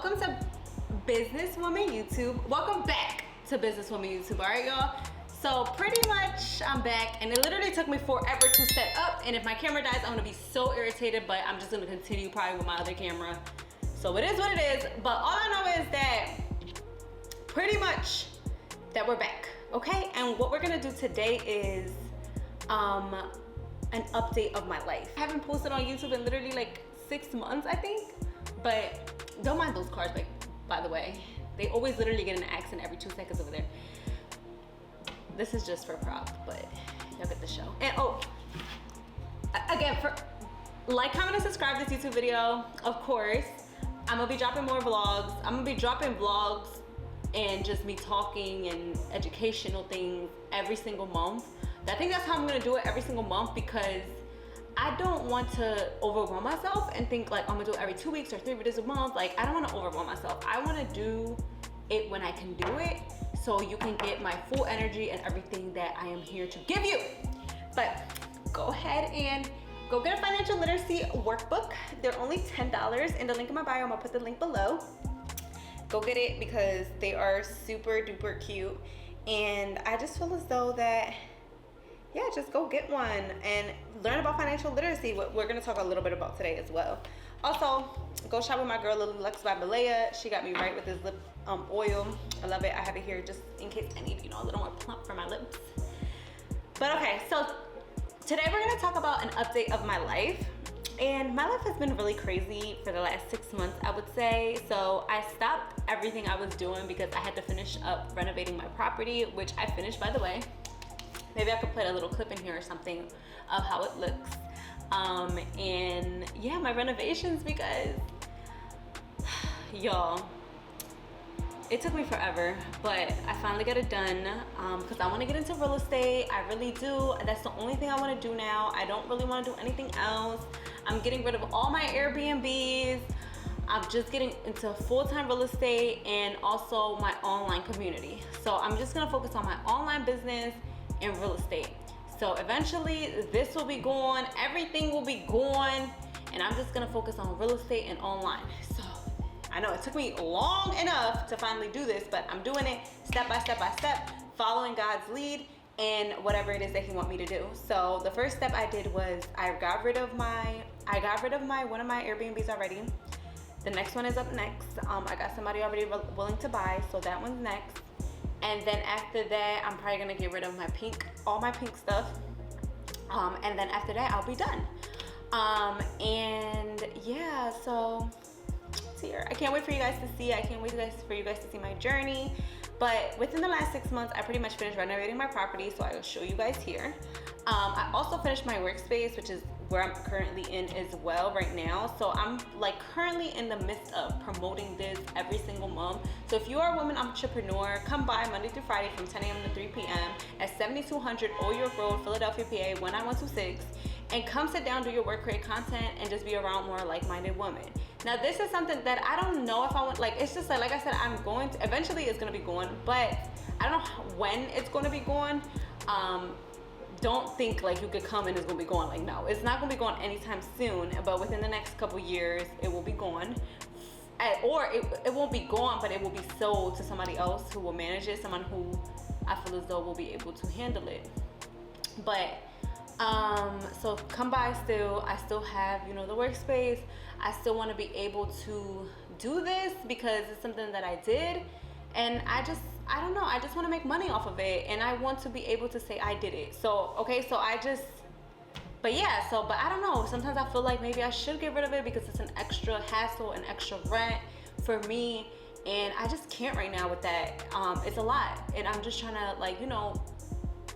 welcome to Businesswoman YouTube. Welcome back to Businesswoman YouTube, all right, y'all? So pretty much I'm back, and it literally took me forever to set up, and if my camera dies, I'm gonna be so irritated, but I'm just gonna continue probably with my other camera. So it is what it is, but all I know is that pretty much that we're back, okay? And what we're gonna do today is an update of my life. I haven't posted on YouTube in literally like 6 months, I think, but don't mind those cars, by the way. They always literally get in an accident every 2 seconds over there. This is just for prop, but y'all get the show. And oh, again, for like, comment, and subscribe to this YouTube video. Of course, I'm gonna be dropping more vlogs. I'm gonna be dropping vlogs and just me talking and educational things every single month. I think that's how I'm gonna do it every single month, because I don't want to overwhelm myself and think like I'm gonna do it every 2 weeks or 3 videos a month. Like, I don't want to overwhelm myself. I want to do it when I can do it, so you can get my full energy and everything that I am here to give you. But go ahead and go get a financial literacy workbook. They're only $10. In the link in my bio, I'm gonna put the link below. Go get it because they are super duper cute, and I just feel as though that, yeah, just go get one and learn about financial literacy, what we're gonna talk a little bit about today as well. Also, go shop with my girl Lily Lux by Balea. She got me right with this lip oil. I love it. I have it here just in case I need, a little more plump for my lips. But okay, so today we're gonna talk about an update of my life. And my life has been really crazy for the last 6 months, I would say. So I stopped everything I was doing because I had to finish up renovating my property, which I finished, by the way. Maybe I could put a little clip in here or something of how it looks. And yeah, my renovations, because y'all, it took me forever, but I finally got it done because I want to get into real estate. I really do. That's the only thing I want to do now. I don't really want to do anything else. I'm getting rid of all my Airbnbs. I'm just getting into full-time real estate and also my online community. So I'm just gonna focus on my online business and real estate. So eventually this will be gone, everything will be gone, and I'm just gonna focus on real estate and online. So I know it took me long enough to finally do this, but I'm doing it step by step by step, following God's lead and whatever it is that He wants me to do. So the first step I did was I got rid of one of my Airbnbs already. The next one is up next. I got somebody already willing to buy, so that one's next. And then after that, I'm probably gonna get rid of all my pink stuff. And then after that, I'll be done. And yeah, so it's here. I can't wait for you guys to see. I can't wait for you guys to see my journey. But within the last 6 months, I pretty much finished renovating my property, so I will show you guys here. I also finished my workspace, which is where I'm currently in as well right now. So I'm like currently in the midst of promoting this every single month. So if you are a woman entrepreneur, come by Monday through Friday from 10 a.m. to 3 p.m. at 7200 Old York Road, Philadelphia, PA 19126, and come sit down, do your work, create content, and just be around more like-minded women. Now this is something that I don't know if I want, like, it's just like I said, I'm going to, eventually it's gonna be going, but I don't know when it's gonna be going. Don't think like you could come and it's gonna be gone. Like, no, it's not gonna be gone anytime soon, but within the next couple years it will be gone. Or it won't be gone, but it will be sold to somebody else who will manage it, someone who I feel as though will be able to handle it. But so come by still. I still have, the workspace. I still want to be able to do this because it's something that I did, and I don't know, I just want to make money off of it, and I want to be able to say I did it. So okay, so but I don't know, sometimes I feel like maybe I should get rid of it because it's an extra hassle and extra rent for me, and I just can't right now with that. It's a lot, and I'm just trying to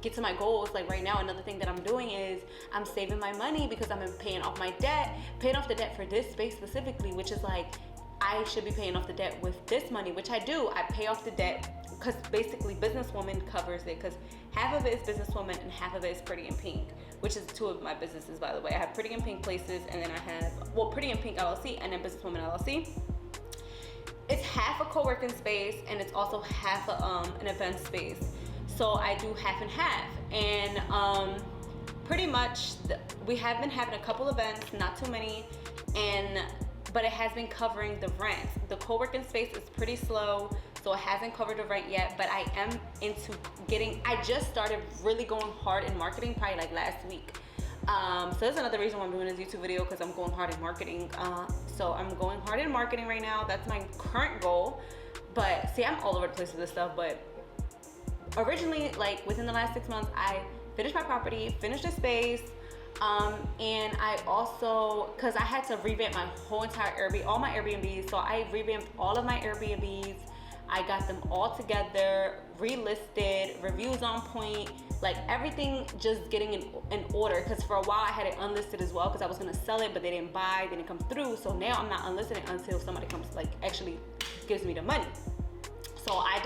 get to my goals. Like right now, another thing that I'm doing is I'm saving my money because I'm paying off my debt, paying off the debt for this space specifically, which is like I should be paying off the debt with this money, which I do. I pay off the debt because basically Businesswoman covers it, because half of it is Businesswoman and half of it is Pretty in Pink, which is 2 of my businesses, by the way. I have Pretty in Pink Places, and then I have, Pretty in Pink LLC, and then Businesswoman LLC. It's half a co-working space, and it's also half an event space. So I do half and half, and pretty much we have been having a couple events, not too many, and but it has been covering the rent. The co-working space is pretty slow, so it hasn't covered the rent yet, but I am into I just started really going hard in marketing probably like last week. So that's another reason why I'm doing this YouTube video, because I'm going hard in marketing. So I'm going hard in marketing right now. That's my current goal. But see, I'm all over the place with this stuff, but originally, like within the last 6 months, I finished my property, finished the space, and I also, because I had to revamp my whole entire Airbnb, all my Airbnbs, so I revamped all of my Airbnbs. I got them all together, relisted, reviews on point, like everything just getting in order. Because for a while I had it unlisted as well, because I was gonna sell it, but they didn't buy, they didn't come through. So now I'm not unlisted it until somebody comes, like actually gives me the money. So I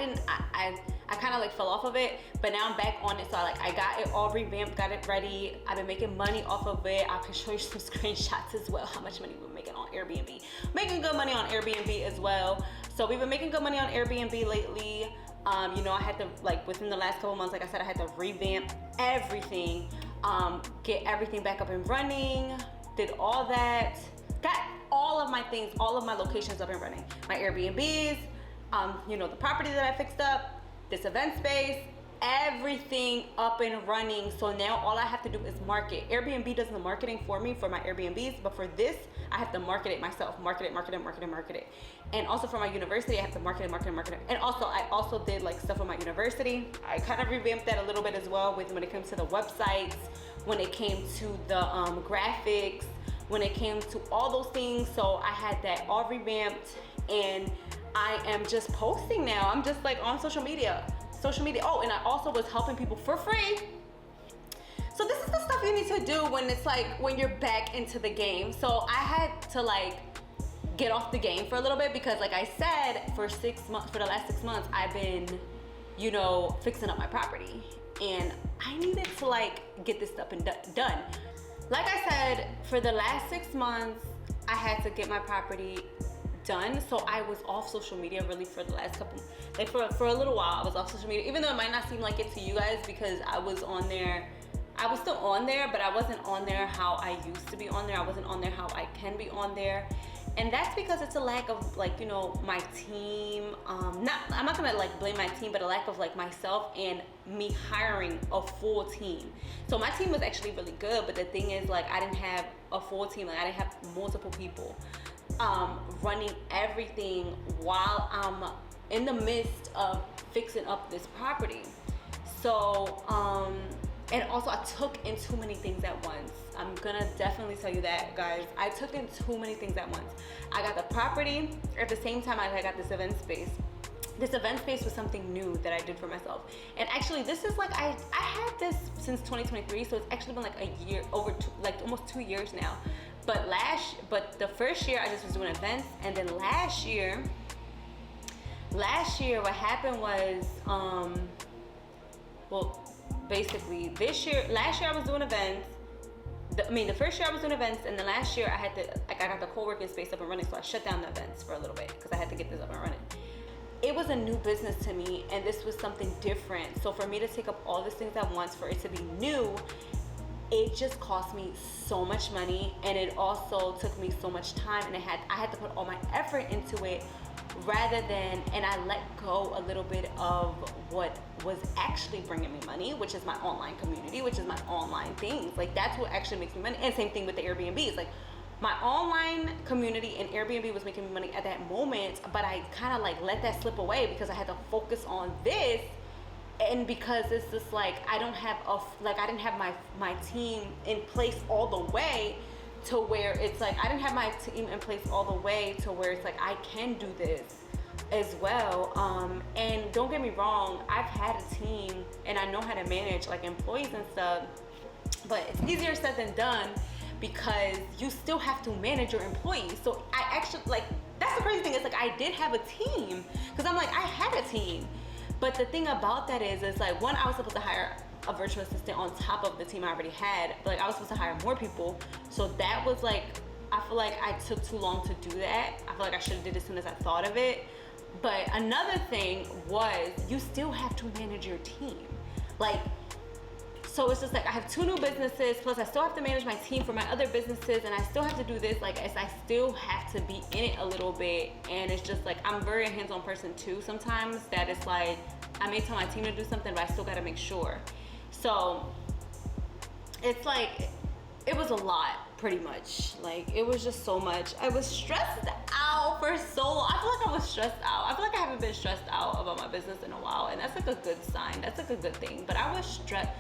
kind of like fell off of it, but now I'm back on it. So I got it all revamped, got it ready. I've been making money off of it. I can show you some screenshots as well, how much money we're making on Airbnb. Making good money on Airbnb as well. So we've been making good money on Airbnb lately. You know, I had to, like within the last couple months, like I said, I had to revamp everything, get everything back up and running, did all that, got all of my things, all of my locations up and running. My Airbnbs, you know, the property that I fixed up, this event space, everything up and running. So now all I have to do is market. Airbnb does the marketing for me for my Airbnbs, but for this, I have to market it myself. Market it. And also for my university, I have to market it. And also, I also did like stuff with my university. I kind of revamped that a little bit as well when it came to the websites, when it came to the graphics, when it came to all those things. So I had that all revamped, and I am just posting now. I'm just like on social media. Oh, and I also was helping people for free. So this is the stuff you need to do when it's like, when you're back into the game. So I had to like get off the game for a little bit, because like I said, for the last 6 months, I've been, you know, fixing up my property, and I needed to like get this stuff done. Like I said, for the last 6 months, I had to get my property done. So I was off social media really for the last couple, like for a little while. I was off social media, even though it might not seem like it to you guys, because I was on there. I was still on there, but I wasn't on there how I used to be on there. I wasn't on there how I can be on there. And that's because it's a lack of, like, you know, my team. I'm not gonna like blame my team, but a lack of like myself and me hiring a full team. So my team was actually really good, but the thing is, like, I didn't have a full team. Like, I didn't have multiple people running everything while I'm in the midst of fixing up this property. So and also I took in too many things at once. I'm gonna definitely tell you that, guys. I took in too many things at once. I got the property, at the same time I got this event space. This event space was something new that I did for myself. And actually, this is like, I had this since 2023, so it's actually been like a year, like almost 2 years now. But the first year I just was doing events, and then last year what happened was, well, basically last year I was doing events. The first year I was doing events, and the last year I got the co-working space up and running, so I shut down the events for a little bit because I had to get this up and running. It was a new business to me, and this was something different. So for me to take up all these things at once, for it to be new, it just cost me so much money, and it also took me so much time, and I had to put all my effort into it, and I let go a little bit of what was actually bringing me money, which is my online community, which is my online things. Like, that's what actually makes me money. And same thing with the Airbnbs. Like, my online community and Airbnb was making me money at that moment, but I kind of like let that slip away because I had to focus on this. And because it's just like, I didn't have my team in place all the way to where it's like, I didn't have my team in place all the way to where it's like, I can do this as well. And don't get me wrong, I've had a team and I know how to manage like employees and stuff, but it's easier said than done because you still have to manage your employees. So I actually, like, that's the crazy thing. It's like, I did have a team, because I'm like, I had a team. But the thing about that is like, one, I was supposed to hire a virtual assistant on top of the team I already had. But like, I was supposed to hire more people. So that was like, I feel like I took too long to do that. I feel like I should have did it as soon as I thought of it. But another thing was, you still have to manage your team. Like, So it's just like I have 2 new businesses, plus I still have to manage my team for my other businesses, and I still have to do this. Like, I still have to be in it a little bit, and it's just like I'm a very hands-on person too. Sometimes that it's like I may tell my team to do something, but I still got to make sure. So it's like it was a lot, pretty much. Like, it was just so much. I was stressed out for so long. I feel like I was stressed out. I feel like I haven't been stressed out about my business in a while, and that's like a good sign. That's like a good thing. But I was stressed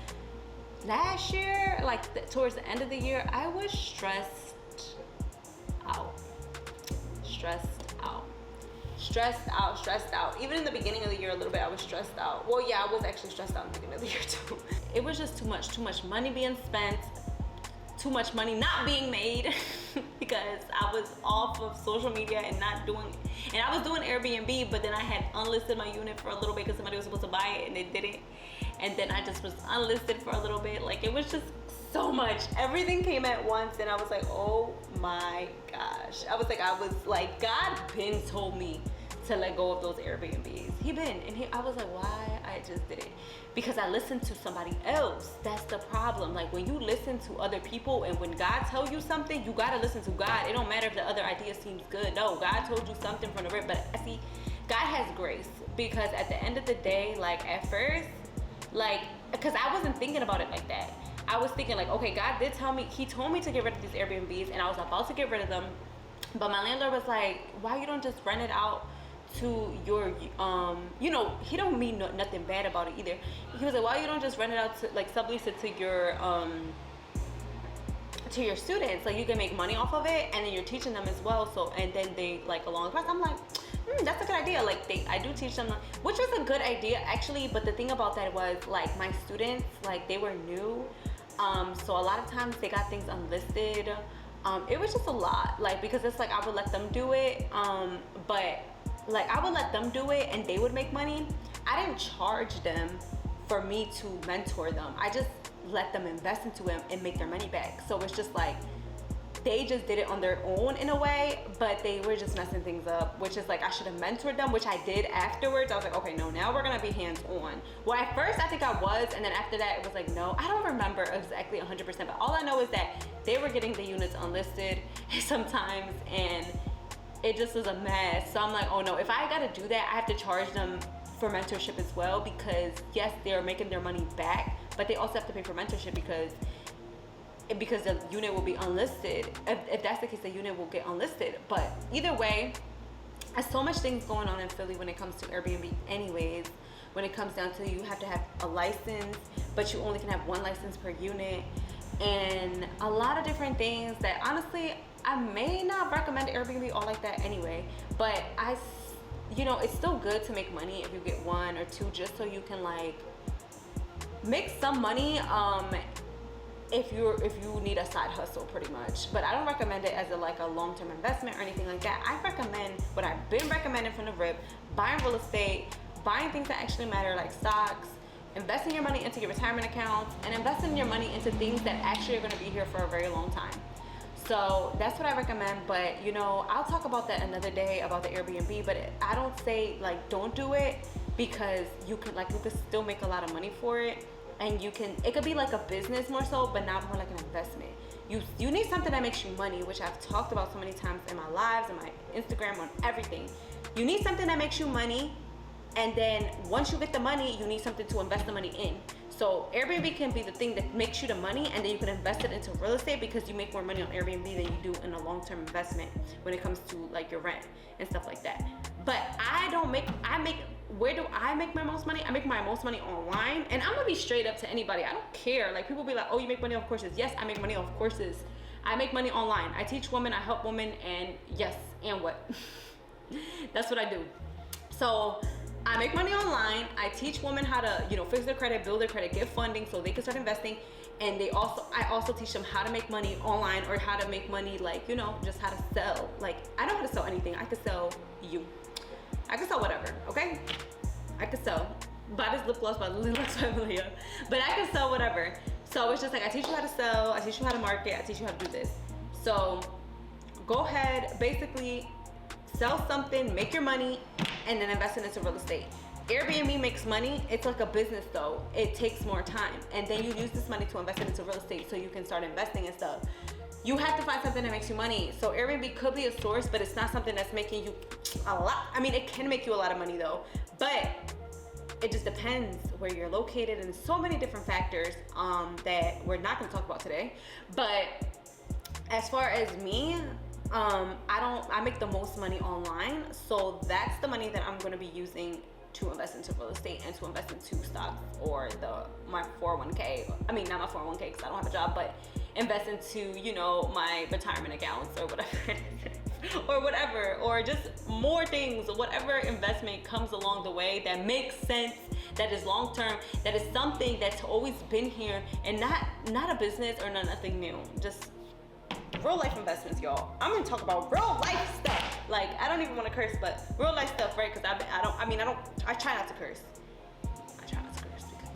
last year, like towards the end of the year. I was stressed out. Stressed out. Even in the beginning of the year a little bit, I was stressed out. Well, yeah, I was actually stressed out in the beginning of the year too. It was just too much money being spent, too much money not being made because I was off of social media and not doing, and I was doing Airbnb, but then I had unlisted my unit for a little bit because somebody was supposed to buy it and they didn't. And then I just was unlisted for a little bit. Like, it was just so much. Everything came at once, and I was like, oh my gosh. I was like, God been told me to let go of those Airbnbs. I was like, why? I just did it. Because I listened to somebody else. That's the problem. Like, when you listen to other people, and when God tells you something, you gotta listen to God. It don't matter if the other idea seems good. No, God told you something from the rip. But see, God has grace. Because at the end of the day, like, at first, like, because I wasn't thinking about it like that. I was thinking like, okay, God did tell me, he told me to get rid of these Airbnbs, and I was about to get rid of them. But my landlord was like, why you don't just rent it out to your, you know, he don't mean nothing bad about it either. He was like, why you don't just rent it out to, like, sublease it to your students? Like, you can make money off of it, and then you're teaching them as well. So, and then they, like, along the process, I'm like, that's a good idea. Like, I do teach them, which was a good idea actually. But the thing about that was, like, my students, like, they were new, so a lot of times they got things unlisted. It was just a lot, like, because it's like I would let them do it, but like I would let them do it and they would make money. I didn't charge them for me to mentor them. I just let them invest into them and make their money back. So it's just like they just did it on their own in a way, but they were just messing things up, which is like I should have mentored them, which I did afterwards. I was like, okay, no, now we're gonna be hands-on. Well, at first I think I was, and then after that it was like, no, I don't remember exactly 100%, but all I know is that they were getting the units unlisted sometimes, and it just was a mess. So I'm like, oh no, if I gotta do that, I have to charge them for mentorship as well, because yes, they're making their money back, but they also have to pay for mentorship because the unit will be unlisted. If that's the case, the unit will get unlisted. But either way, there's so much things going on in Philly when it comes to Airbnb anyways. When it comes down to, you have to have a license, but you only can have 1 license per unit, and a lot of different things that honestly I may not recommend Airbnb all like that anyway. But you know, it's still good to make money if you get 1 or 2, just so you can like make some money if you need a side hustle, pretty much. But I don't recommend it as a long-term investment or anything like that. I recommend what I've been recommending from the rip: buying real estate, buying things that actually matter, like stocks, investing your money into your retirement accounts, and investing your money into things that actually are going to be here for a very long time. So that's what I recommend. But you know, I'll talk about that another day about the Airbnb. But I don't say like don't do it, because you could still make a lot of money for it. And it could be like a business more so, but not more like an investment. You need something that makes you money, which I've talked about so many times in my lives, in my Instagram, on everything. You need something that makes you money, and then once you get the money, you need something to invest the money in. So Airbnb can be the thing that makes you the money, and then you can invest it into real estate, because you make more money on Airbnb than you do in a long-term investment when it comes to like your rent and stuff like that. But where do I make my most money? I make my most money online. And I'm gonna be straight up to anybody. I don't care. Like, people be like, oh, you make money off courses. Yes, I make money off courses. I make money online. I teach women, I help women, and yes, and what? That's what I do. So I make money online. I teach women how to, you know, fix their credit, build their credit, get funding so they can start investing. And I also teach them how to make money online, or how to make money, like, you know, just how to sell. Like, I know how to sell anything. I could sell you. I could sell whatever, okay? I could sell. Buy this lip gloss by Lily Lux by Malia. But I could sell whatever. So it's just like, I teach you how to sell, I teach you how to market, I teach you how to do this. So go ahead, basically sell something, make your money, and then invest it into real estate. Airbnb makes money. It's like a business though. It takes more time. And then you use this money to invest it into real estate so you can start investing and stuff. You have to find something that makes you money. So Airbnb could be a source, but it's not something that's making you a lot. I mean, it can make you a lot of money though, but it just depends where you're located and so many different factors that we're not gonna talk about today. But as far as me, I make the most money online. So that's the money that I'm gonna be using to invest into real estate and to invest into stocks or my 401k. I mean, not my 401k because I don't have a job, but invest into, you know, my retirement accounts or whatever it is, or whatever, or just more things, whatever investment comes along the way that makes sense, that is long term, that is something that's always been here and not a business or nothing new. Just real life investments, y'all. I'm gonna talk about real life stuff. Like, I don't even want to curse, but real life stuff, right? Because I try not to curse. I try not to curse because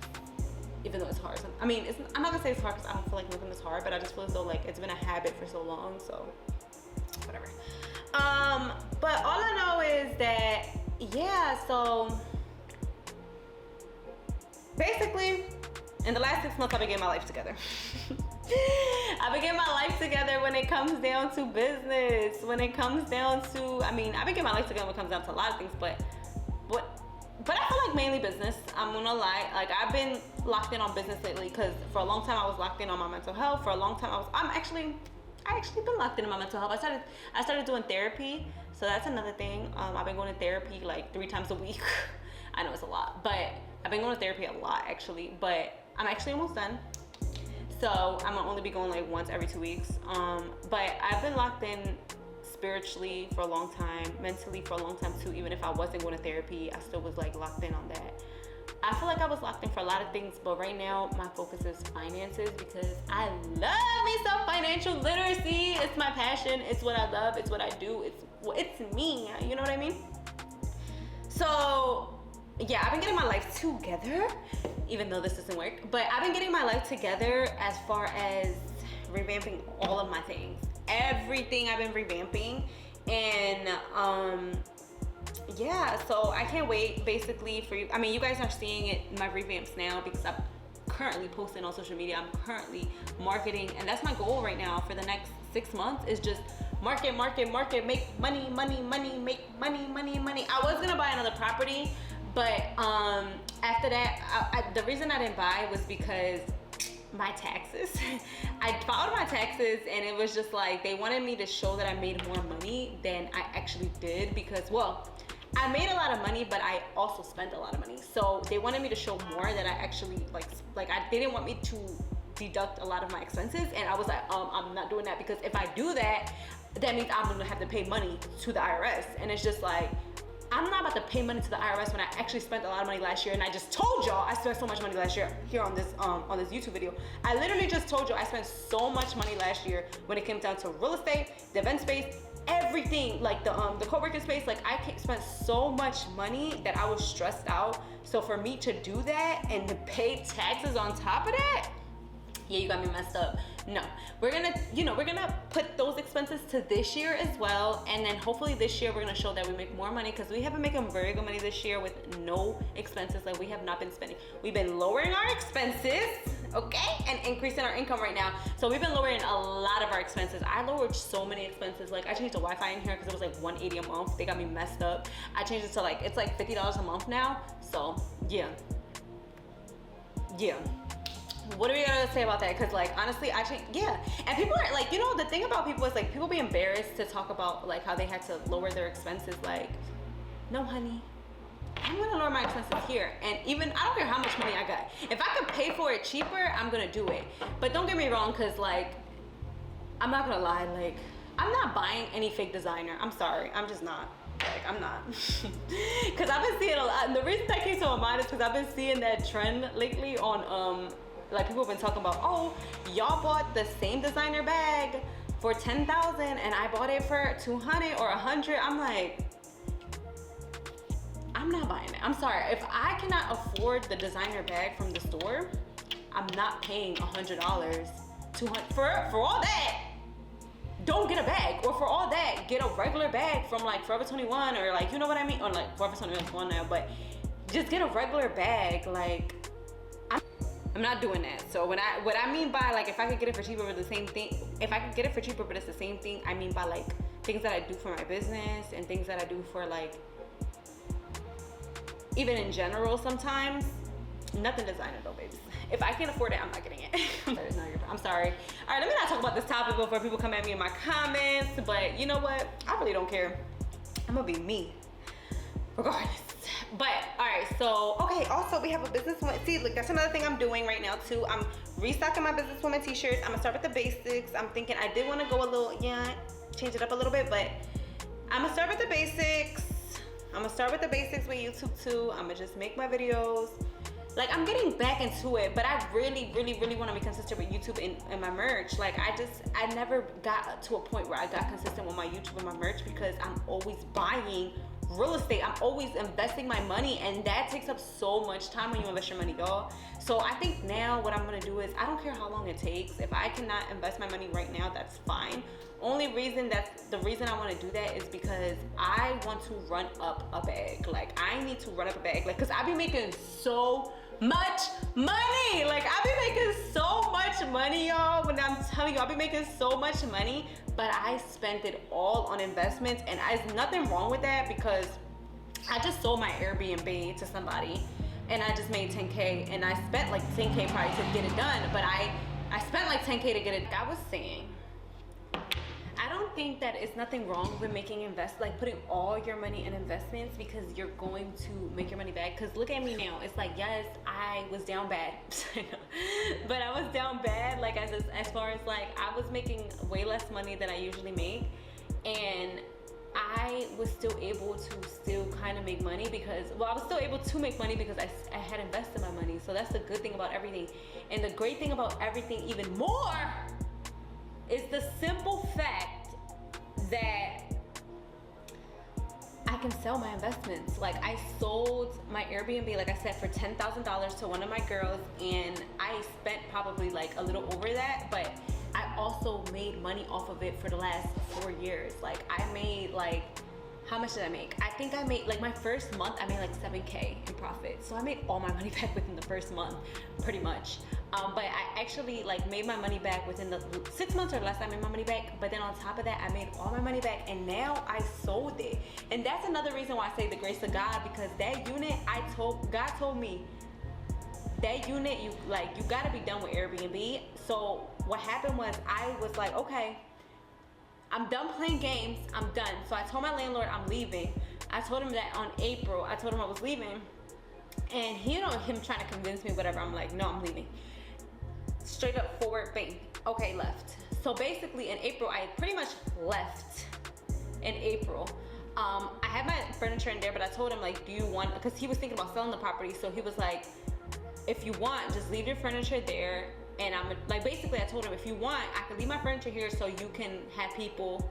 even though it's hard, I'm not gonna say it's hard because I don't feel like living is hard, but I just feel as though like it's been a habit for so long, so whatever. But all I know is that, yeah, so basically in the last 6 months I've been getting my life together. I've been getting my life together when it comes down to business, when it comes down to, I've been getting my life together when it comes down to a lot of things, but I feel like mainly business. I'm gonna lie, like I've been locked in on business lately because for a long time I was locked in on my mental health. For a long time I actually been locked in on my mental health. I started doing therapy, so that's another thing. I've been going to therapy like 3 times a week. I know it's a lot, but I've been going to therapy a lot actually, but I'm actually almost done. So I'm gonna only be going like once every 2 weeks. But I've been locked in spiritually for a long time, mentally for a long time too. Even if I wasn't going to therapy, I still was like locked in on that. I feel like I was locked in for a lot of things, but right now my focus is finances because I love me some financial literacy. It's my passion. It's what I love. It's what I do. It's me. You know what I mean? So yeah, I've been getting my life together, even though this doesn't work, but I've been getting my life together as far as revamping all of my things. Everything I've been revamping. And yeah, so I can't wait basically for you. You guys are seeing it, my revamps now, because I'm currently posting on social media. I'm currently marketing, and that's my goal right now for the next 6 months is just market, make money, make money. I was gonna buy another property, but after that, the reason I didn't buy was because my taxes. I filed my taxes and it was just like they wanted me to show that I made more money than I actually did because, well, I made a lot of money, but I also spent a lot of money. So they wanted me to show more that I actually they didn't want me to deduct a lot of my expenses, and I was like, I'm not doing that because if I do that, that means I'm gonna have to pay money to the IRS, and it's just like, I'm not about to pay money to the IRS when I actually spent a lot of money last year. And I just told y'all I spent so much money last year here on this YouTube video. I literally just told you I spent so much money last year when it came down to real estate, the event space, everything, like the co-working space. Like I spent so much money that I was stressed out. So for me to do that and to pay taxes on top of that, yeah, you got me messed up. No, we're gonna put those expenses to this year as well, and then hopefully this year we're gonna show that we make more money because we have been making very good money this year with no expenses. Like we have not been spending. We've been lowering our expenses, okay, and increasing our income right now. So we've been lowering a lot of our expenses. I lowered so many expenses. Like I changed the Wi-Fi in here because it was like $180 a month. They got me messed up. I changed it to like it's like $50 a month now. So yeah. What are we gonna say about that? Because like honestly, and people are like, the thing about people is like people be embarrassed to talk about like how they had to lower their expenses. Like, no honey, I'm gonna lower my expenses here, and even I don't care how much money I got. If I could pay for it cheaper, I'm gonna do it. But don't get me wrong, because like I'm not gonna lie, like I'm not buying any fake designer. I'm sorry, I'm just not. Like I'm not, because I've been seeing a lot. And the reason that came to my mind is because I've been seeing that trend lately on like people have been talking about, oh, y'all bought the same designer bag for $10,000 and I bought it for $200 or $100. I'm like, I'm not buying it. I'm sorry. If I cannot afford the designer bag from the store, I'm not paying $100, $200 for all that. Don't get a bag, or for all that, get a regular bag from like Forever 21 or like, you know what I mean? Or like Forever 21 is one now, but just get a regular bag. Like, I'm not doing that. So what I mean by like, if I could get it for cheaper, but the same thing, if I could get it for cheaper, but it's the same thing, I mean by like things that I do for my business and things that I do for like, even in general sometimes, nothing designer though, babes. If I can't afford it, I'm not getting it. I'm sorry. All right, let me not talk about this topic before people come at me in my comments, but you know what? I really don't care. I'm gonna be me, regardless. But all right, so okay, also we have a businesswoman. See, look, that's another thing I'm doing right now too. I'm restocking my businesswoman t-shirts. I'm gonna start with the basics. I'm thinking I did want to go a little, change it up a little bit, but I'm gonna start with the basics. I'm gonna start with the basics with YouTube too. I'm gonna just make my videos. Like, I'm getting back into it, but I really want to be consistent with YouTube and my merch. Like, I never got to a point where I got consistent with my YouTube and my merch because I'm always buying real estate. I'm always investing my money, and that takes up so much time when you invest your money, y'all. So I think now what I'm gonna do is, I don't care how long it takes. If I cannot invest my money right now, that's fine. The reason I want to do that is because I want to run up a bag. Like, I need to run up a bag, like, cause I be making so much money. Like, I be making so much money, y'all. When I'm telling you, I be making so much money, but I spent it all on investments, and there's nothing wrong with that because I just sold my Airbnb to somebody, and I just made 10K, and I spent like 10K probably to get it done, but I spent like 10K to get it. I was saying, I don't think that it's nothing wrong with putting all your money in investments because you're going to make your money back. Because look at me now. It's like, yes, I was down bad. But I was down bad, like, as far as like, I was making way less money than I usually make. And I was still able to kind of make money because, well, I was still able to make money because I had invested my money. So that's the good thing about everything. And the great thing about everything even more is the simple fact that I can sell my investments. Like, I sold my Airbnb, like I said, for $10,000 to one of my girls, and I spent probably like a little over that, but I also made money off of it for the last 4 years. Like, I made like, how much did I make? I think I made, like, my first month, I made like 7K in profit. So I made all my money back within the first month, pretty much. But I actually like made my money back within the 6 months or less. I made my money back, but then on top of that, I made all my money back, and now I sold it. And that's another reason why I say the grace of God, because that unit, God told me, that unit, you gotta be done with Airbnb. So what happened was, I was like, okay, I'm done playing games, I'm done. So I told my landlord I'm leaving. I told him that on April, I told him I was leaving. And him trying to convince me, whatever, I'm like, no, I'm leaving. Straight up forward, bang, okay, left. So basically in April, I pretty much left in April. I had my furniture in there, but I told him, like, do you want, because he was thinking about selling the property. So he was like, if you want, just leave your furniture there. And I'm like, basically I told him, if you want, I can leave my furniture here so you can have people,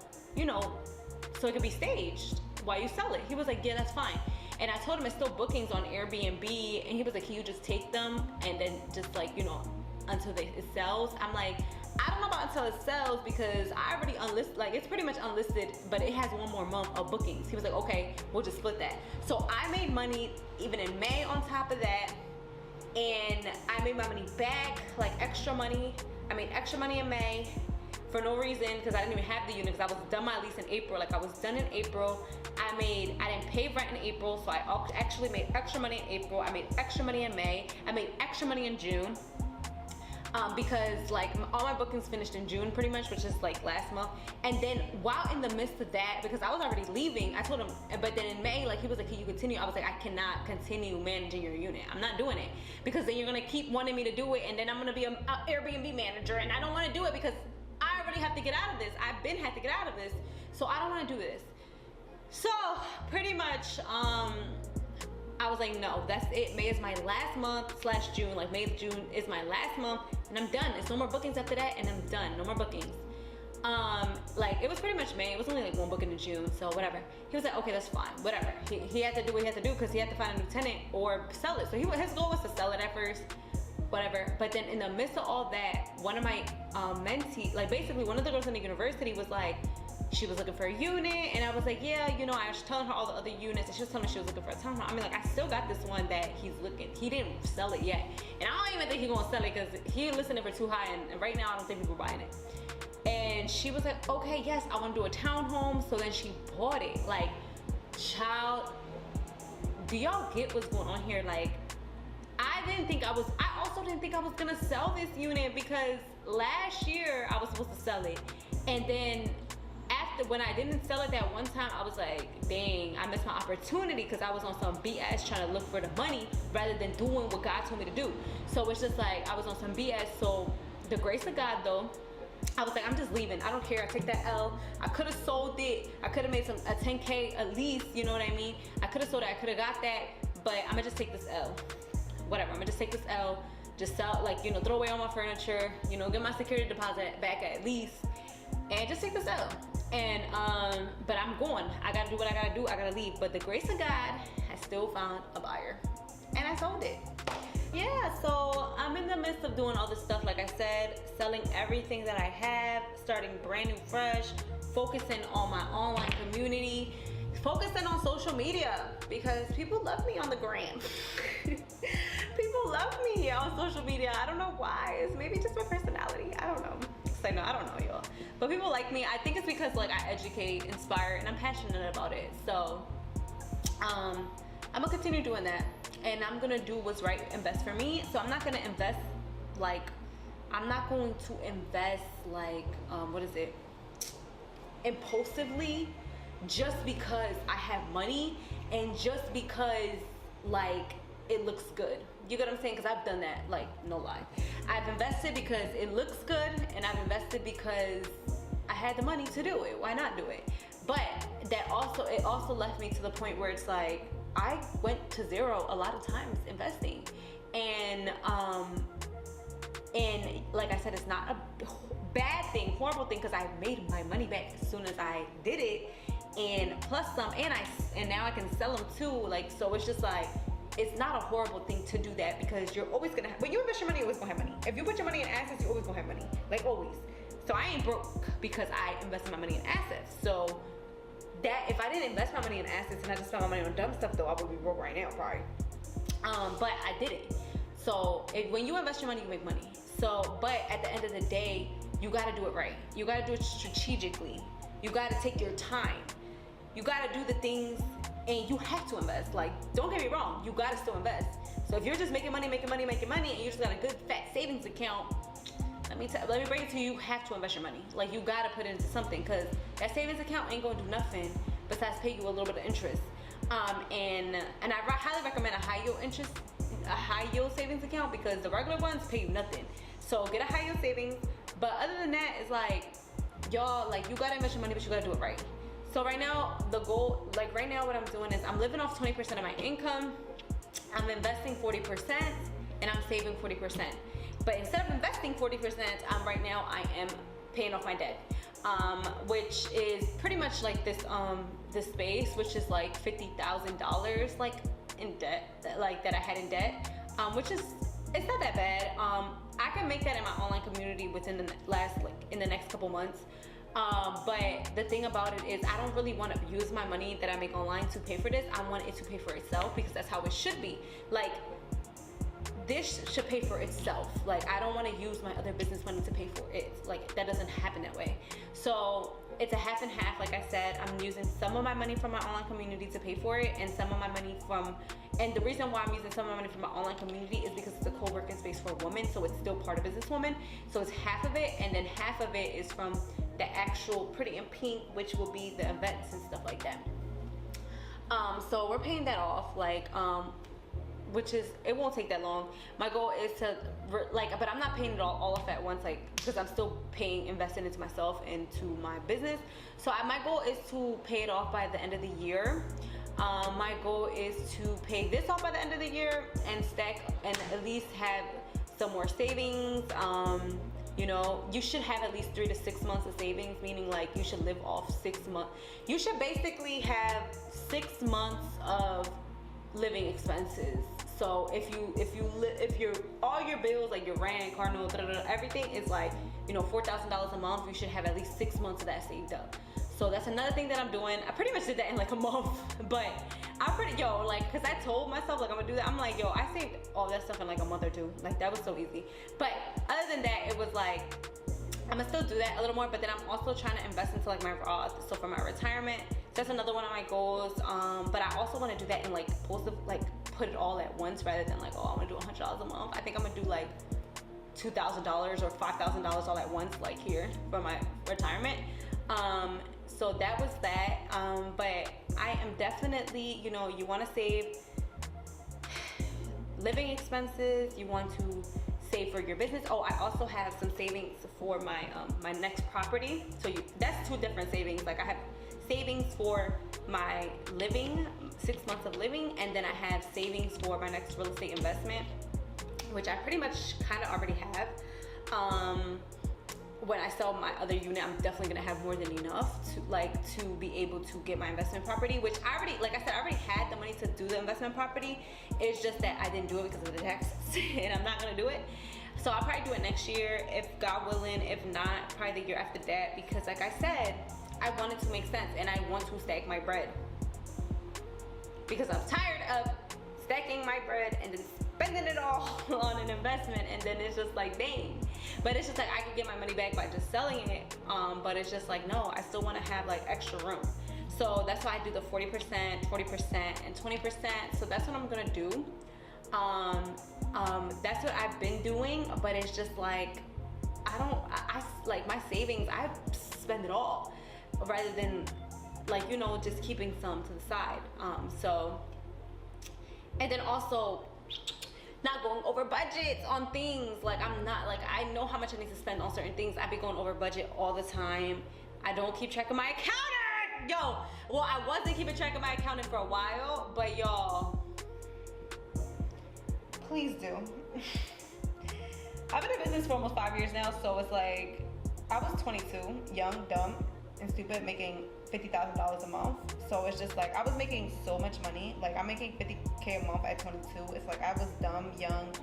so it can be staged while you sell it. He was like, yeah, that's fine. And I told him it's still bookings on Airbnb, and he was like, can you just take them and then just like, until it sells? I'm like, I don't know about until it sells because I already unlisted, like, it's pretty much unlisted, but it has 1 more month of bookings. He was like, okay, we'll just split that. So I made money even in May on top of that. And I made my money back, like extra money. I made extra money in May for no reason because I didn't even have the unit because I was done my lease in April. Like, I was done in April. I didn't pay rent in April, so I actually made extra money in April. I made extra money in May. I made extra money in June. Because like all my bookings finished in June pretty much, which is like last month. And then while in the midst of that, because I was already leaving, I told him, but then in May, like, he was like, can you continue? I was like, I cannot continue managing your unit. I'm not doing it because then you're gonna keep wanting me to do it, and then I'm gonna be an Airbnb manager, and I don't want to do it because I already have to get out of this. I've been had to get out of this, so I don't want to do this. So pretty much, I was like, no, that's it. May is my last month / June. Like, May, June is my last month, and I'm done. There's no more bookings after that, and I'm done. No more bookings. Like, it was pretty much May. It was only like 1 booking in June, so whatever. He was like, okay, that's fine, whatever. He had to do what he had to do because he had to find a new tenant or sell it. So his goal was to sell it at first, whatever. But then in the midst of all that, one of my mentees, like, basically one of the girls in the university was like, she was looking for a unit, and I was like, yeah, you know, I was telling her all the other units, and she was telling me she was looking for a townhome. I mean, like, I still got this one that he's looking. He didn't sell it yet, and I don't even think he's gonna sell it because he listed it for too high, and right now I don't think people are buying it. And she was like, okay, yes, I want to do a townhome. So then she bought it. Like, child, do y'all get what's going on here? Like, I also didn't think I was gonna sell this unit because last year I was supposed to sell it, and then when I didn't sell it that one time, I was like, dang, I missed my opportunity because I was on some BS trying to look for the money rather than doing what God told me to do. So it's just like I was on some BS. So the grace of God, though, I was like, I'm just leaving. I don't care. I take that L. I could have sold it. I could have made a 10K at least. You know what I mean? I could have sold it. I could have got that. But I'm gonna just take this L. Whatever. I'm gonna just take this L. Just sell, like, you know, throw away all my furniture. You know, get my security deposit back at least, and just take this L. And but I'm going. I gotta do what I gotta do. I gotta leave. But the grace of God, I still found a buyer, and I sold it. Yeah, so I'm in the midst of doing all this stuff, like I said, selling everything that I have, starting brand new, fresh, focusing on my online community, focusing on social media because people love me on the gram. People love me on social media. I don't know why. It's maybe just my personality. I don't know. I don't know, y'all. But people like me. I think it's because, like, I educate, inspire, and I'm passionate about it. So I'm gonna continue doing that, and I'm gonna do what's right and best for me. So I'm not gonna invest like impulsively, just because I have money and just because, like, it looks good. You get what I'm saying? Because I've done that, like, no lie. I've invested because it looks good, and I've invested because I had the money to do it. Why not do it? But it also left me to the point where it's like, I went to zero a lot of times investing. And like I said, it's not a bad thing, horrible thing, because I made my money back as soon as I did it, and plus some, and now I can sell them too. Like, so it's just like, it's not a horrible thing to do that, because you're always gonna have, when you invest your money, you're always gonna have money. If you put your money in assets, you're always gonna have money, like always. So I ain't broke because I invested my money in assets. So that, if I didn't invest my money in assets and I just spent my money on dumb stuff, though, I would be broke right now, probably. But I didn't. So when you invest your money, you make money. So, but at the end of the day, you gotta do it right. You gotta do it strategically. You gotta take your time. You gotta do the things, and you have to invest. Like, don't get me wrong, you gotta still invest. So if you're just making money, and you just got a good fat savings account, let me break it to you, you have to invest your money. Like, you gotta put it into something, because that savings account ain't gonna do nothing besides pay you a little bit of interest. And I highly recommend a high yield savings account, because the regular ones pay you nothing. So get a high yield savings. But other than that, it's like, y'all, like, you gotta invest your money, but you gotta do it right. So right now, the goal, like right now, what I'm doing is I'm living off 20% of my income. I'm investing 40%, and I'm saving 40%. But instead of investing 40%, right now I am paying off my debt, which is pretty much like this space, which is like $50,000 like in debt, that I had in debt, which is, it's not that bad. I can make that in my online community within in the next couple months. But the thing about it is, I don't really want to use my money that I make online to pay for this. I want it to pay for itself, because that's how it should be. Like, this should pay for itself. Like, I don't want to use my other business money to pay for it. Like, that doesn't happen that way. So it's a half and half. Like I said, I'm using some of my money from my online community to pay for it, and some of my money and the reason why I'm using some of my money from my online community is because it's a co-working space for women, so it's still part of businesswoman. So it's half of it, and then half of it is from the actual Pretty in Pink, which will be the events and stuff like that. So we're paying that off, like, which is, it won't take that long. My goal is to, but I'm not paying it all off at once, like, because I'm still investing into myself, into my business. So my goal is to pay it off by the end of the year. My goal is to pay this off by the end of the year and stack, and at least have some more savings. You know, you should have at least 3 to 6 months of savings, meaning, like, you should live off 6 months. You should basically have 6 months of living expenses. So if you're all your bills, like your rent, car note, everything is like, you know, $4,000 a month, you should have at least 6 months of that saved up. So that's another thing that I'm doing. I pretty much did that in like a month, but I'm pretty, like, cause I told myself like I'm gonna do that. I'm like, I saved all that stuff in like a month or two. Like that was so easy. But other than that, it was like, I'm gonna still do that a little more, but then I'm also trying to invest into like my Roth, so for my retirement. So that's another one of my goals. But I also want to do that in like put it all at once rather than like, I want to do $100 a month. I think I'm gonna do like $2,000 or $5,000 all at once, like here for my retirement. So that was that. But I am definitely, you want to save living expenses. You want to save for your business. Oh, I also have some savings for my my next property. So that's two different savings. Like I have savings for my living, 6 months of living, and then I have savings for my next real estate investment, which I pretty much kind of already have. When I sell my other unit, I'm definitely gonna have more than enough to be able to get my investment property, which I already, like I said, I already had the money to do the investment property. It's just that I didn't do it because of the taxes, and I'm not gonna do it. So I'll probably do it next year, if God willing. If not, probably the year after that, because like I said, I want it to make sense, and I want to stack my bread. Because I'm tired of stacking my bread and then spending it all on an investment, and then it's just like, dang. But it's just like I can get my money back by just selling it, but it's just like, no, I still want to have like extra room. So that's why I do the 40%, 40%, and 20%. So that's what I'm gonna do. That's what I've been doing, but it's just like I like my savings, I spend it all rather than like, just keeping some to the side. And then also not going over budgets on things. Like I'm not, like, I know how much I need to spend on certain things. I be going over budget all the time. I don't keep track of my accountant. Well, I wasn't keeping track of my accountant for a while, but y'all, please do. I've been in business for almost 5 years now, so it's like, I was 22, young, dumb, and stupid, making $50,000 a month. So it's just like, I was making so much money. Like I'm making $50K a month at 22. It's like I was dumb, young,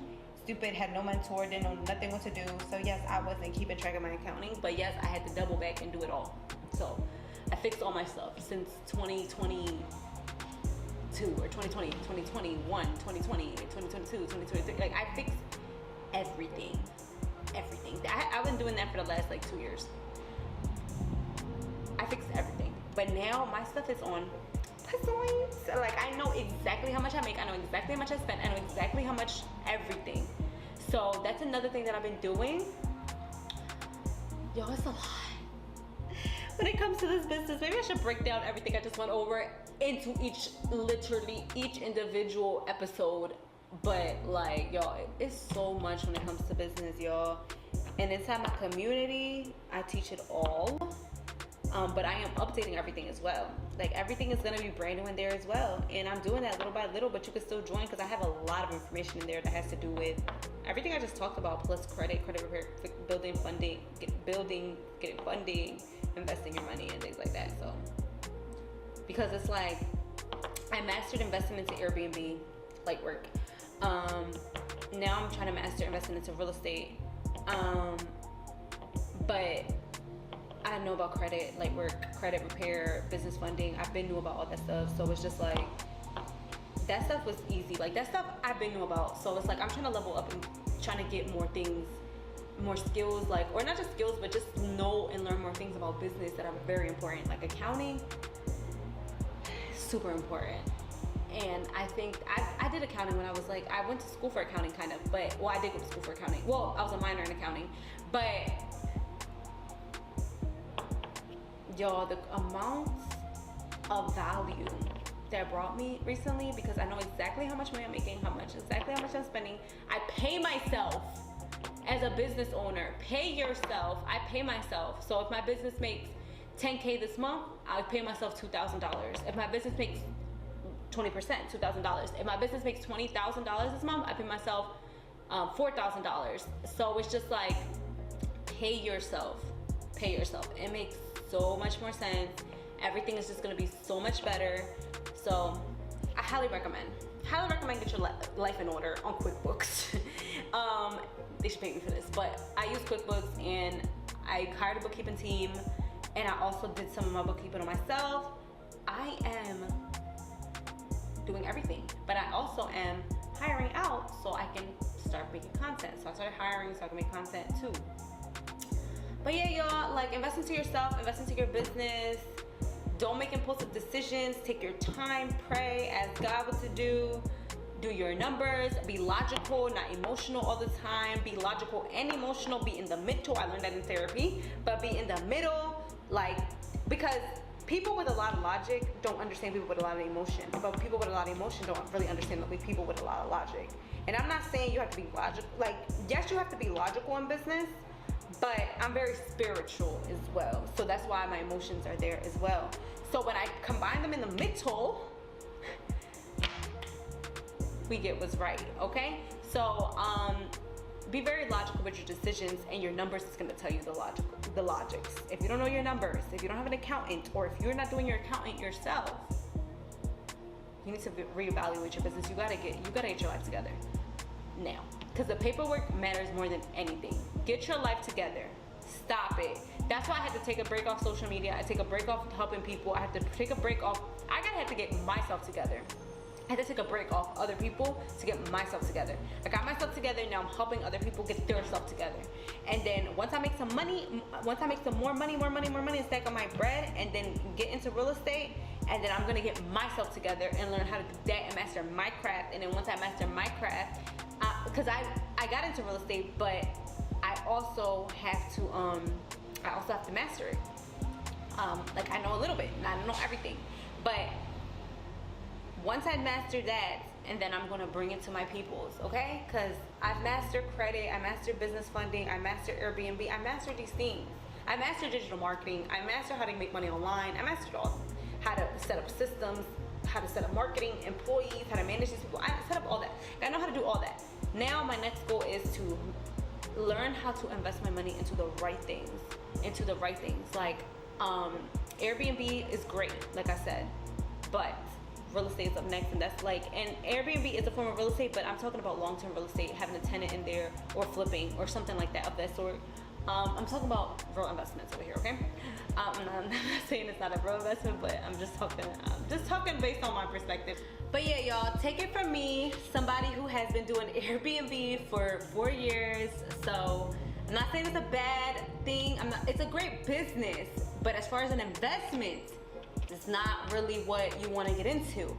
stupid, had no mentor, didn't know nothing what to do. So yes, I wasn't keeping track of my accounting, but yes, I had to double back and do it all. So I fixed all my stuff since 2022 or 2020, 2021, 2020, 2022, 2023. Like I fixed everything. I've been doing that for the last like 2 years. I fixed everything. But now my stuff is on points. Like I know exactly how much I make. I know exactly how much I spend. I know exactly how much everything. So that's another thing that I've been doing. Yo, it's a lot. When it comes to this business, maybe I should break down everything I just went over into literally each individual episode. But like, y'all, it's so much when it comes to business, y'all. And inside my community, I teach it all. But I am updating everything as well. Like everything is gonna be brand new in there as well. And I'm doing that little by little, but you can still join because I have a lot of information in there that has to do with everything I just talked about, plus credit repair, building funding, getting funding, investing your money and things like that. So, because it's like, I mastered investing into Airbnb, like work. Now I'm trying to master investing into real estate. But I know about credit, like work, credit repair, business funding. I've been new about all that stuff. So it's just like, that stuff was easy. Like that stuff I've been new about. So it's like, I'm trying to level up and trying to get more things, more skills, like, or not just skills, but just know and learn more things about business that are very important. Like accounting, super important. And I think I did accounting when I was like, I went to school for accounting kind of, but, well, I did go to school for accounting. Well, I was a minor in accounting, but y'all, the amount of value that brought me recently, because I know exactly how much money I'm making, exactly how much I'm spending. I pay myself as a business owner. Pay yourself. I pay myself. So if my business makes $10K this month, I pay myself $2,000. If my business makes 20%, $2,000. If my business makes $20,000 this month, I pay myself $4,000. So it's just like, pay yourself. It makes so much more sense. Everything is just gonna be so much better. So I highly recommend get your life in order on QuickBooks. They should pay me for this, but I use QuickBooks and I hired a bookkeeping team and I also did some of my bookkeeping on myself. I am doing everything, but I also am hiring out so I can start making content. So I started hiring so I can make content too. But yeah, y'all, like, invest into yourself, invest into your business. Don't make impulsive decisions. Take your time, pray, ask God what to do. Do your numbers, be logical, not emotional all the time. Be logical and emotional, be in the middle. I learned that in therapy, but be in the middle, like, because people with a lot of logic don't understand people with a lot of emotion, but people with a lot of emotion don't really understand people with a lot of logic. And I'm not saying you have to be logical, like, yes, you have to be logical in business, but I'm very spiritual as well. So that's why my emotions are there as well. So when I combine them in the middle, we get what's right, okay? So be very logical with your decisions, and your numbers is gonna tell you the logics. If you don't know your numbers, if you don't have an accountant, or if you're not doing your accountant yourself, you need to reevaluate your business. You gotta get your life together now, because the paperwork matters more than anything. Get your life together. Stop it. That's why I had to take a break off social media. I take a break off helping people. I had to take a break off. I had to get myself together. I had to take a break off other people to get myself together. I got myself together, now I'm helping other people get their stuff together. And then once I make some money, more money, and stack on my bread, and then get into real estate, and then I'm gonna get myself together and learn how to do that and master my craft. And then once I master my craft, because I got into real estate, but I also have to master it. Like, I know a little bit, and I don't know everything, but once I master that, and then I'm gonna bring it to my peoples, okay? Because I've mastered credit, I mastered business funding, I mastered Airbnb, I mastered these things. I mastered digital marketing, I mastered how to make money online, I mastered all. How to set up systems, how to set up marketing, employees, how to manage these people. I set up all that. I know how to do all that. Now my next goal is to learn how to invest my money into the right things. Like, Airbnb is great, like I said, but real estate is up next, and that's like, and Airbnb is a form of real estate, but I'm talking about long-term real estate, having a tenant in there, or flipping, or something like that of that sort. I'm talking about real investments over here, okay? I'm not saying it's not a real investment, but I'm just talking based on my perspective. But yeah, y'all, take it from me, somebody who has been doing Airbnb for 4 years. So I'm not saying it's a bad thing. It's a great business, but as far as an investment, it's not really what you want to get into.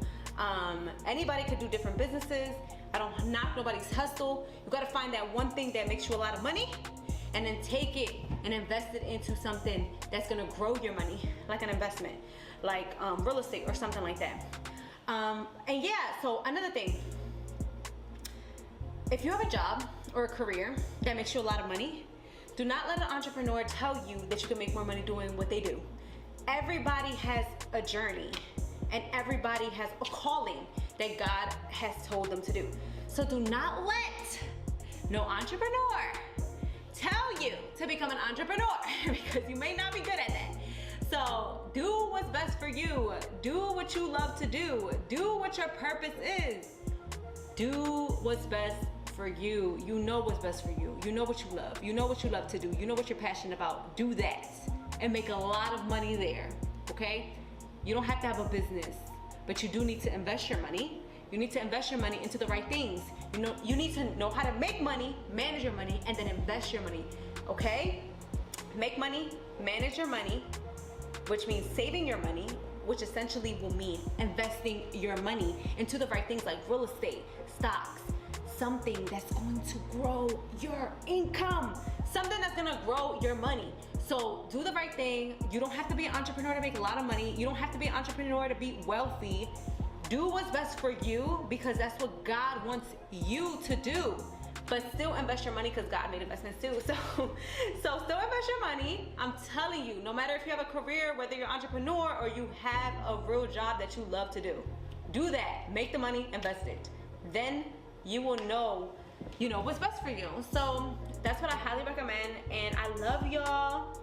Anybody could do different businesses. I don't knock nobody's hustle. You got to find that one thing that makes you a lot of money, and then take it and invest it into something that's going to grow your money, like an investment, like real estate or something like that. And yeah, so another thing, if you have a job or a career that makes you a lot of money, do not let an entrepreneur tell you that you can make more money doing what they do. Everybody has a journey, and everybody has a calling that God has told them to do. So do not let no entrepreneur tell you to become an entrepreneur, because you may not be good at that. So do what's best for you. Do what you love to do. Do what your purpose is. Do what's best for you. You know what's best for you. You know what you love. You know what you love to do. You know what you're passionate about. Do that and make a lot of money there, okay? You don't have to have a business, but you do need to invest your money. You need to invest your money into the right things. You need to know how to make money, manage your money, and then invest your money, okay? Make money, manage your money, which means saving your money, which essentially will mean investing your money into the right things like real estate, stocks, something that's going to grow your income, something that's gonna grow your money. So do the right thing. You don't have to be an entrepreneur to make a lot of money. You don't have to be an entrepreneur to be wealthy. Do what's best for you, because that's what God wants you to do. But still invest your money, because God made investments too. So still invest your money. I'm telling you, no matter if you have a career, whether you're an entrepreneur or you have a real job that you love to do that. Make the money, invest it. Then you will know, what's best for you. So that's what I highly recommend. And I love y'all.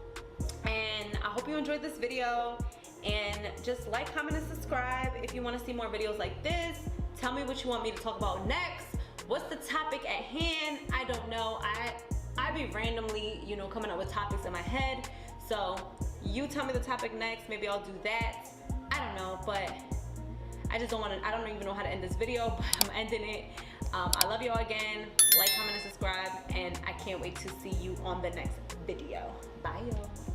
And I hope you enjoyed this video. And just like, comment, and subscribe if you want to see more videos like this. Tell me what you want me to talk about next. What's the topic at hand? I don't know. I be randomly, coming up with topics in my head. So You tell me the topic next, maybe I'll do that. I don't know, but I just don't want to, I don't even know how to end this video, but I'm ending it. I love y'all again. Like, comment, and subscribe, and I can't wait to see you on the next video. Bye, y'all.